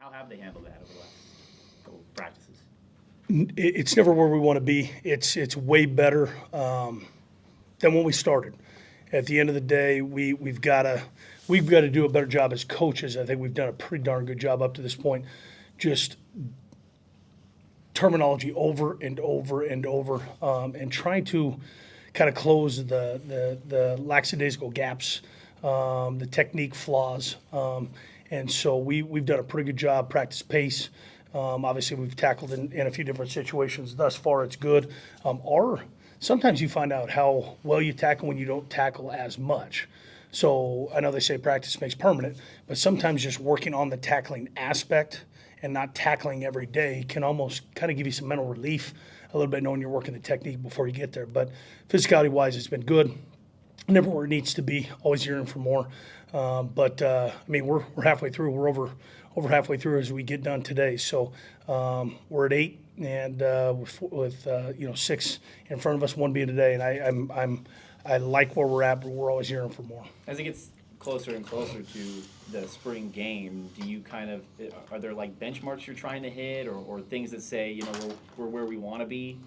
How have they handled that over the last couple of practices? It's never where we want to be. It's way better than when we started. At the end of the day, we've got to do a better job as coaches. I think we've done a pretty darn good job up to this point. Just terminology over and over and over, and trying to kind of close the lackadaisical gaps, the technique flaws. And so we've done a pretty good job, practice pace. Obviously, we've tackled in a few different situations. Thus far, it's good. Sometimes you find out how well you tackle when you don't tackle as much. So I know they say practice makes permanent, but sometimes just working on the tackling aspect and not tackling every day can almost kind of give you some mental relief a little bit, knowing you're working the technique before you get there. But physicality wise, it's been good. Never where it needs to be. Always yearning for more. But I mean, we're halfway through. We're over halfway through as we get done today. So we're at 8, and with 6 in front of us, 1 being today. And I like where we're at, but we're always yearning for more. As it gets closer and closer to the spring game, do you are there like benchmarks you're trying to hit, or things that say, we're where we want to be?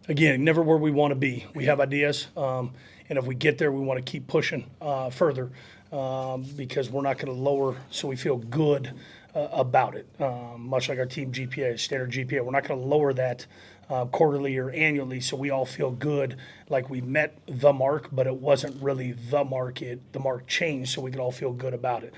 Again, never where we want to be. We have ideas, and if we get there, we want to keep pushing further, because we're not going to lower so we feel good about it. Much like our team GPA, standard GPA, we're not going to lower that quarterly or annually so we all feel good like we met the mark, but it wasn't really the mark. The mark changed so we could all feel good about it.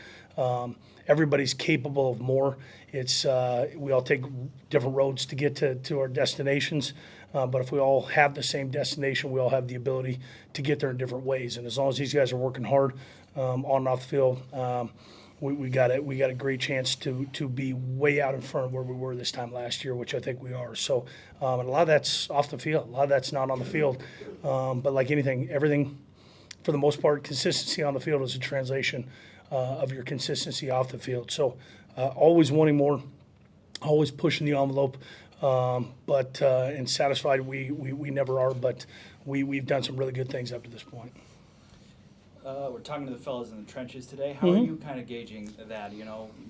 Everybody's capable of more. It's we all take different roads to get to our destinations, but if we all have the same destination, we all have the ability to get there in different ways. And as long as these guys are working hard on and off the field, we got a great chance to be way out in front of where we were this time last year, which I think we are. So, and a lot of that's off the field, a lot of that's not on the field. But like anything, everything, for the most part, consistency on the field is a translation of your consistency off the field. So, always wanting more, always pushing the envelope, but and satisfied we never are. But we've done some really good things up to this point. We're talking to the fellas in the trenches today. How are you kind of gauging that,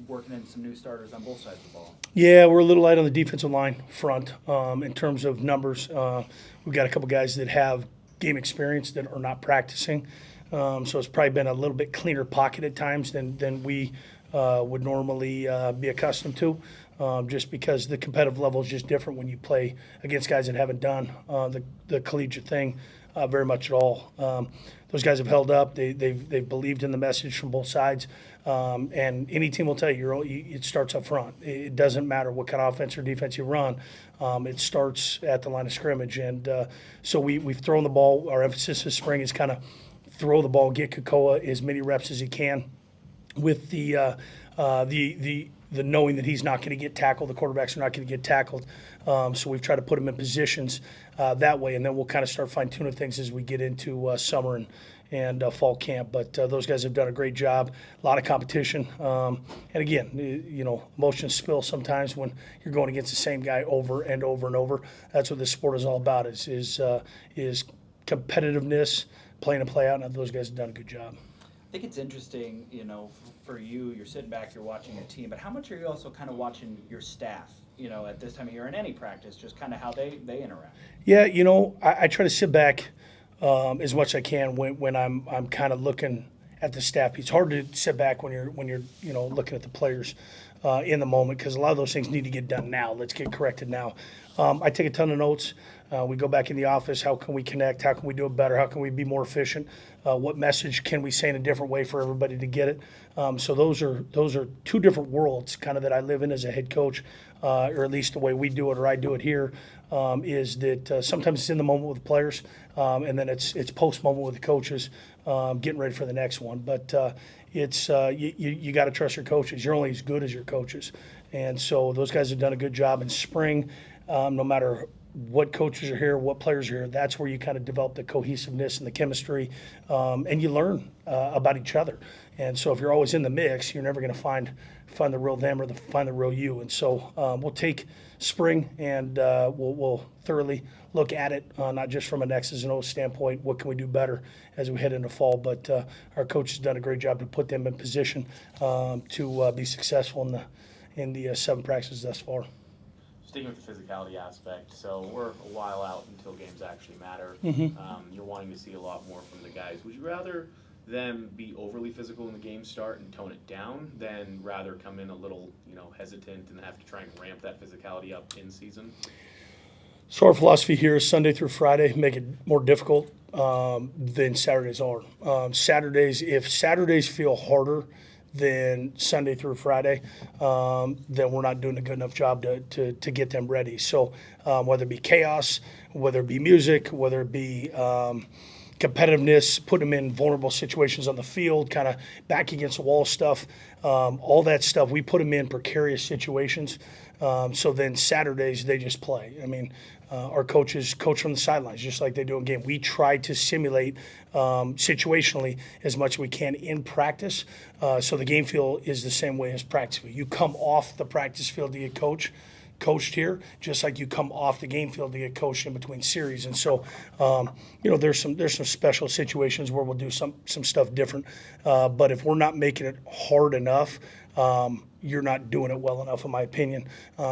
working in some new starters on both sides of the ball? Yeah, we're a little light on the defensive line front in terms of numbers. We've got a couple guys that have game experience that are not practicing. So it's probably been a little bit cleaner pocket at times than we would normally be accustomed to, just because the competitive level is just different when you play against guys that haven't done the collegiate thing very much at all. Those guys have held up. They've believed in the message from both sides. And any team will tell you, it starts up front. It doesn't matter what kind of offense or defense you run. It starts at the line of scrimmage. And so we've thrown the ball. Our emphasis this spring is kind of throw the ball, get Kakoa as many reps as he can, with the knowing that he's not going to get tackled. The quarterbacks are not going to get tackled. So we've tried to put him in positions that way, and then we'll kind of start fine-tuning things as we get into summer and fall camp. But those guys have done a great job. A lot of competition. And again, emotions spill sometimes when you're going against the same guy over and over and over. That's what this sport is all about, is competitiveness, playing a play out, and those guys have done a good job. I think it's interesting, for you're sitting back, you're watching your team, but how much are you also kind of watching your staff, at this time of year in any practice, just kind of how they interact? Yeah, I try to sit back as much as I can when I'm kind of looking at the staff. It's hard to sit back when you're looking at the players in the moment, because a lot of those things need to get done now. Let's get corrected now. I take a ton of notes. We go back in the office. How can we connect? How can we do it better? How can we be more efficient? What message can we say in a different way for everybody to get it? So those are two different worlds kind of that I live in as a head coach, or at least the way we do it or I do it here, is that sometimes it's in the moment with the players, and then it's post moment with the coaches, getting ready for the next one. But it's you got to trust your coaches. You're only as good as your coaches, and so those guys have done a good job in spring. No matter what coaches are here, what players are here, that's where you kind of develop the cohesiveness and the chemistry, and you learn about each other. And so if you're always in the mix, you're never going to find the real them or find the real you. And so we'll take spring and we'll thoroughly look at it, not just from an X's and O's standpoint. What can we do better as we head into fall? But our coach has done a great job to put them in position to be successful in the 7 practices thus far. Sticking with the physicality aspect, so we're a while out until games actually matter. You're wanting to see a lot more from the guys. Would you rather them be overly physical in the game start and tone it down than rather come in a little, hesitant and have to try and ramp that physicality up in season? So our philosophy here is Sunday through Friday, make it more difficult than Saturdays are. If Saturdays feel harder than Sunday through Friday, then we're not doing a good enough job to get them ready. So whether it be chaos, whether it be music, whether it be competitiveness, put them in vulnerable situations on the field, kind of back against the wall stuff, all that stuff, we put them in precarious situations. So then Saturdays, they just play. I mean, our coaches coach from the sidelines, just like they do in game. We try to simulate situationally as much as we can in practice. So the game field is the same way as practice field. You come off the practice field to get coached here, just like you come off the game field to get coached in between series. And so, there's some special situations where we'll do some stuff different. But if we're not making it hard enough, you're not doing it well enough, in my opinion.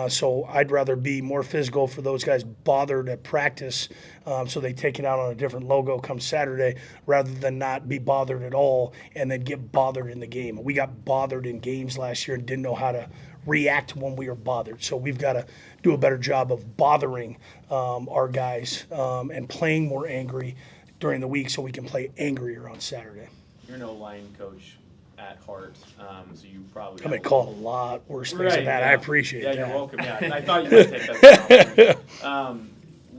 So I'd rather be more physical for those guys bothered at practice, so they take it out on a different logo come Saturday, rather than not be bothered at all and then get bothered in the game. We got bothered in games last year and didn't know how to react when we were bothered. So we've got to do a better job of bothering our guys and playing more angry during the week so we can play angrier on Saturday. You're no line coach at heart, so you probably I'm going to call a lot worse things than that. Yeah. I appreciate that. Yeah, you're welcome. Yeah, I thought you might take that compliment.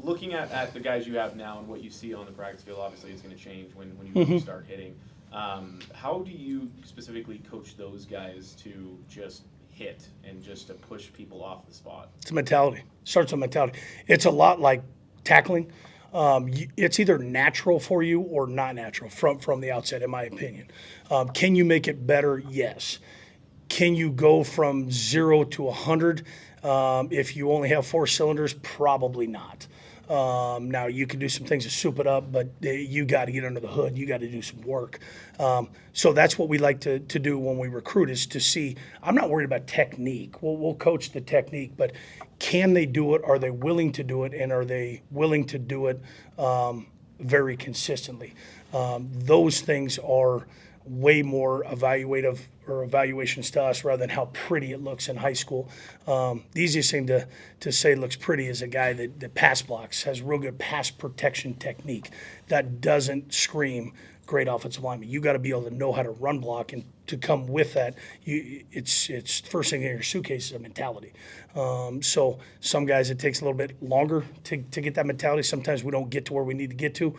Looking at the guys you have now and what you see on the practice field, obviously it's going to change when you start hitting. How do you specifically coach those guys to just hit and just to push people off the spot? It's a mentality. It starts with mentality. It's a lot like tackling. It's either natural for you or not natural from the outset, in my opinion. Can you make it better? Yes. Can you go from 0 to 100 if you only have 4 cylinders? Probably not. Now, you can do some things to soup it up, but you got to get under the hood. You got to do some work. So that's what we like to do when we recruit, is to see. I'm not worried about technique. We'll coach the technique, but can they do it? Are they willing to do it? And are they willing to do it very consistently? Those things are way more evaluations to us rather than how pretty it looks in high school. The easiest thing to say looks pretty is a guy that pass blocks, has real good pass protection technique. That doesn't scream great offensive lineman. You got to be able to know how to run block, and to come with that, it's first thing in your suitcase is a mentality. So some guys, it takes a little bit longer to get that mentality. Sometimes we don't get to where we need to get to.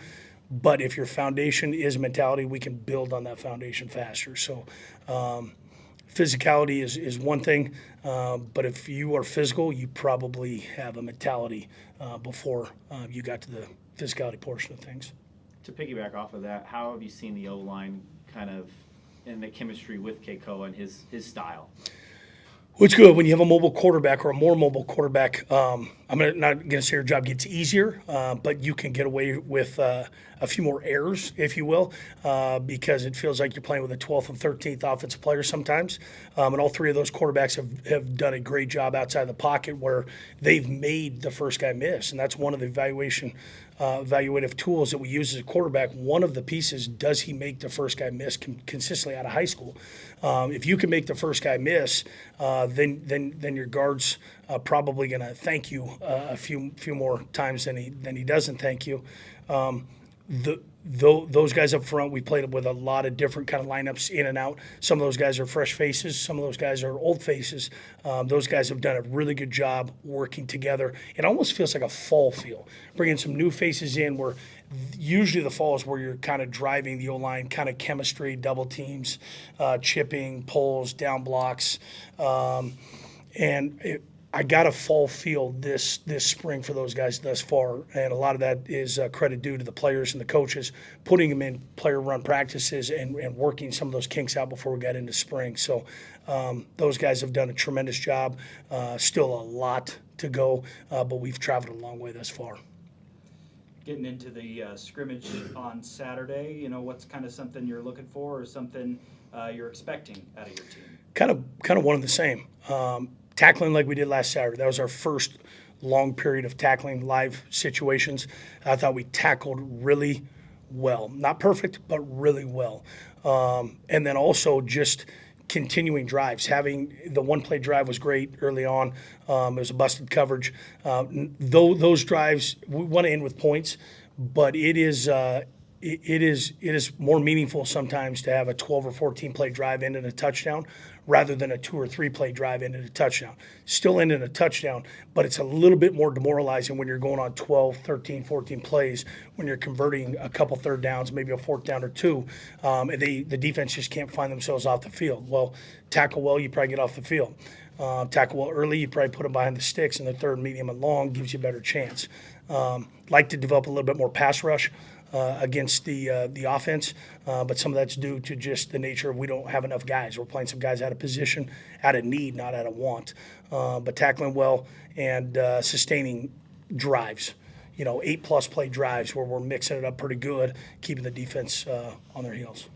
But if your foundation is mentality, we can build on that foundation faster. So physicality is one thing, but if you are physical, you probably have a mentality before you got to the physicality portion of things. To piggyback off of that, how have you seen the O-line kind of in the chemistry with Keikoa and his style? Well, it's good when you have a mobile quarterback or a more mobile quarterback. I'm not going to say your job gets easier, but you can get away with a few more errors, if you will, because it feels like you're playing with a 12th and 13th offensive player sometimes. And all 3 of those quarterbacks have done a great job outside the pocket where they've made the first guy miss. And that's one of the evaluative tools that we use as a quarterback. One of the pieces, does he make the first guy miss consistently out of high school? If you can make the first guy miss, then your guard's probably going to thank you a few more times than he doesn't thank you. Those guys up front, we played with a lot of different kind of lineups in and out. Some of those guys are fresh faces. Some of those guys are old faces. Those guys have done a really good job working together. It almost feels like a fall feel, bringing some new faces in where usually the fall is where you're kind of driving the O-line, kind of chemistry, double teams, chipping, pulls, down blocks. I got a fall feel this spring for those guys thus far, and a lot of that is credit due to the players and the coaches putting them in player-run practices and working some of those kinks out before we got into spring. So those guys have done a tremendous job. Still a lot to go, but we've traveled a long way thus far. Getting into the scrimmage on Saturday, what's kind of something you're looking for or something you're expecting out of your team? Kind of one of the same. Tackling like we did last Saturday. That was our first long period of tackling live situations. I thought we tackled really well. Not perfect, but really well. And then also just continuing drives. Having the one-play drive was great early on. It was a busted coverage. Those drives, we want to end with points, but it is more meaningful sometimes to have a 12 or 14 play drive end in a touchdown rather than a 2 or 3 play drive end in a touchdown. Still end in a touchdown, but it's a little bit more demoralizing when you're going on 12, 13, 14 plays, when you're converting a couple third downs, maybe a fourth down or two, and the defense just can't find themselves off the field. Well, tackle well, you probably get off the field. Tackle well early, you probably put them behind the sticks, and the third, medium, and long gives you a better chance. Like to develop a little bit more pass rush against the offense, but some of that's due to just the nature of we don't have enough guys. We're playing some guys out of position, out of need, not out of want. But tackling well and sustaining drives, 8+ play drives where we're mixing it up pretty good, keeping the defense on their heels.